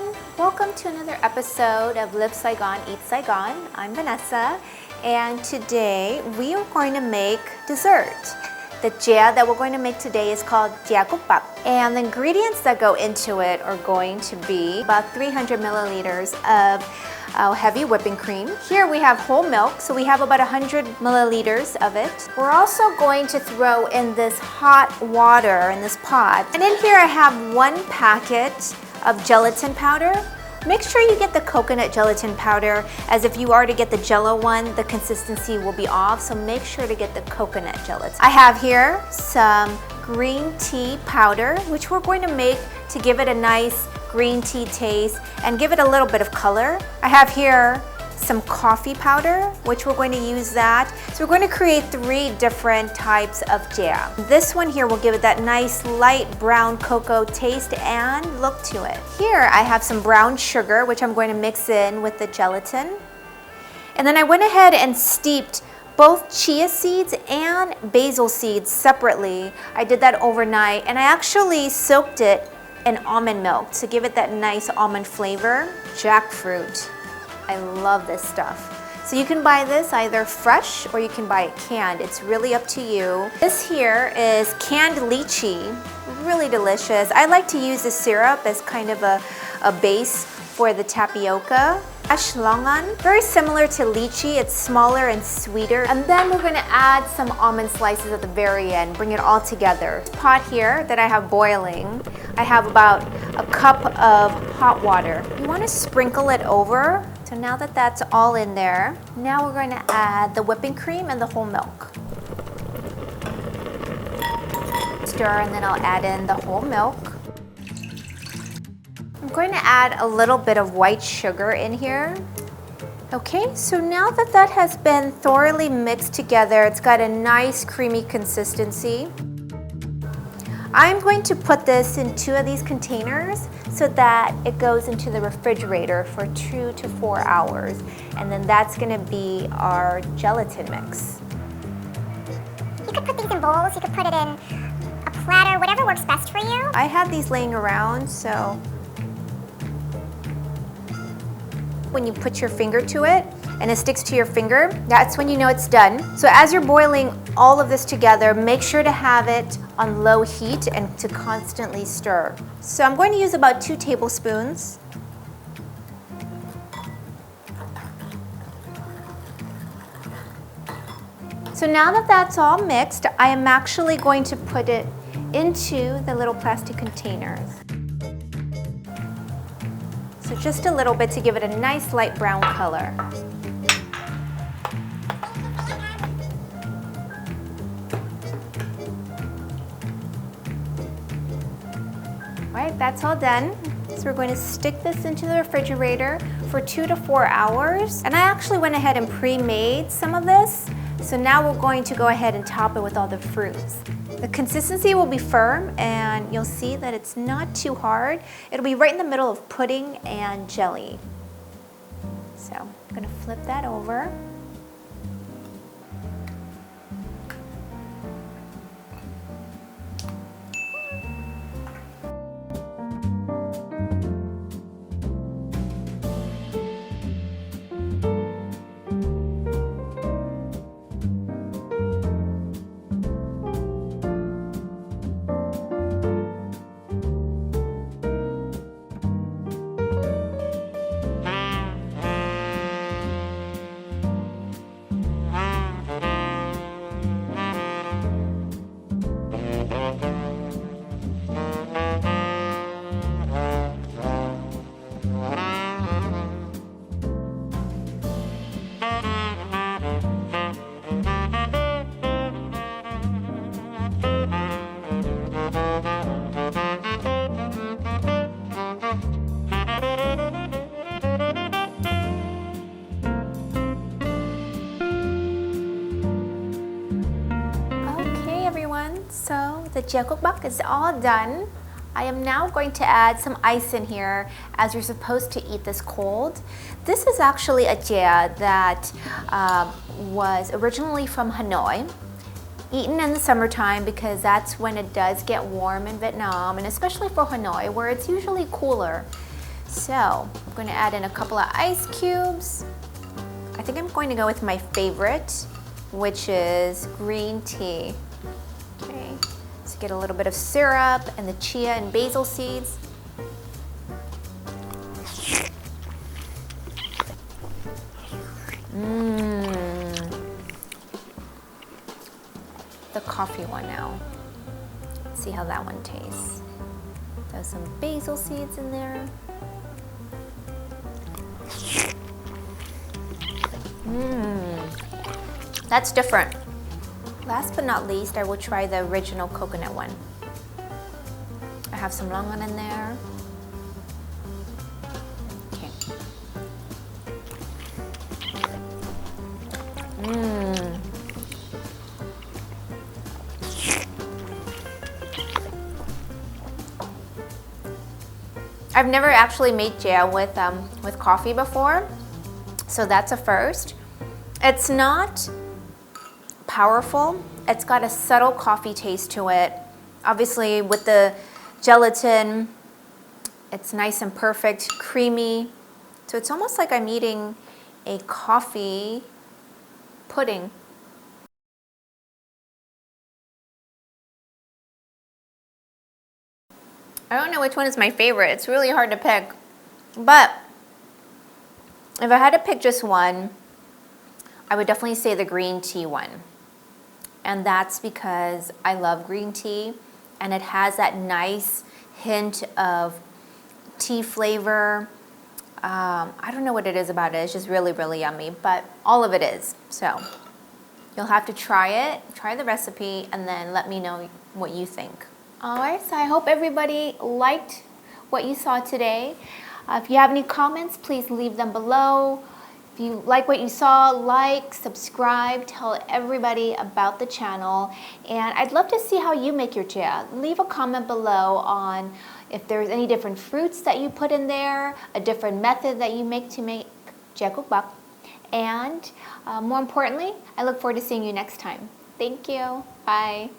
everyone! Welcome to another episode of Live Saigon, Eat Saigon. I'm Vanessa, and today we are going to make dessert. The chè that we're going to make today is called Chè Khúc Bạc, and the ingredients that go into it are going to be about 300 milliliters of heavy whipping cream. Here we have whole milk, so we have about 100 milliliters of it. We're also going to throw in this hot water in this pot. And in here I have 1 packet of gelatin powder. Make sure you get the coconut gelatin powder, as if you are to get the Jello one, the consistency will be off, so make sure to get the coconut gelatin. I have here some green tea powder, which we're going to make to give it a nice green tea taste and give it a little bit of color. I have here some coffee powder, which we're going to use that. So we're going to create 3 different types of jam. This one here will give it that nice light brown cocoa taste and look to it. Here I have some brown sugar, which I'm going to mix in with the gelatin. And then I went ahead and steeped both chia seeds and basil seeds separately. I did that overnight, and I actually soaked it in almond milk to give it that nice almond flavor. Jackfruit. I love this stuff. So you can buy this either fresh or you can buy it canned. It's really up to you. This here is canned lychee. Really delicious. I like to use the syrup as kind of a base for the tapioca. Fresh longan, very similar to lychee. It's smaller and sweeter. And then we're gonna add some almond slices at the very end, bring it all together. This pot here that I have boiling, I have about a cup of hot water. You wanna sprinkle it over. So now that that's all in there, now we're going to add the whipping cream and the whole milk. Stir, and then I'll add in the whole milk. I'm going to add a little bit of white sugar in here. Okay, so now that that has been thoroughly mixed together, it's got a nice creamy consistency. I'm going to put this in 2 of these containers so that it goes into the refrigerator for 2 to 4 hours. And then that's going to be our gelatin mix. You could put these in bowls, you could put it in a platter, whatever works best for you. I have these laying around, so when you put your finger to it and it sticks to your finger, that's when you know it's done. So as you're boiling all of this together, make sure to have it on low heat and to constantly stir. So I'm going to use about 2 tablespoons. So now that that's all mixed, I am actually going to put it into the little plastic containers. So just a little bit to give it a nice light brown color. Right, that's all done. So we're going to stick this into the refrigerator for 2 to 4 hours. And I actually went ahead and pre-made some of this. So now we're going to go ahead and top it with all the fruits. The consistency will be firm, and you'll see that it's not too hard. It'll be right in the middle of pudding and jelly. So I'm going to flip that over. So the Chè Khúc Bạc is all done. I am now going to add some ice in here, as you're supposed to eat this cold. This is actually a chè that was originally from Hanoi. eaten in the summertime because that's when it does get warm in Vietnam, and especially for Hanoi where it's usually cooler. So I'm going to add in a couple of ice cubes. I think I'm going to go with my favorite, which is green tea. Okay, so get a little bit of syrup and the chia and basil seeds. The coffee one now. Let's see how that one tastes. There's some basil seeds in there. That's different. Last but not least, I will try the original coconut one. I have some longan in there. Okay. I've never actually made jia with coffee before, so that's a first. It's not powerful. It's got a subtle coffee taste to it. Obviously, with the gelatin, it's nice and perfect, creamy. So it's almost like I'm eating a coffee pudding. I don't know which one is my favorite. It's really hard to pick. But if I had to pick just one, I would definitely say the green tea one. And that's because I love green tea and it has that nice hint of tea flavor. I don't know what it is about it. It's just really, really yummy, but all of it is. So you'll have to try it, try the recipe, and then let me know what you think. All right, so I hope everybody liked what you saw today. If you have any comments, please leave them below. If you like what you saw, like, subscribe, tell everybody about the channel. And I'd love to see how you make your jia. Leave a comment below on if there's any different fruits that you put in there, a different method that you make to make Chè Khúc Bạc. And more importantly, I look forward to seeing you next time. Thank you. Bye.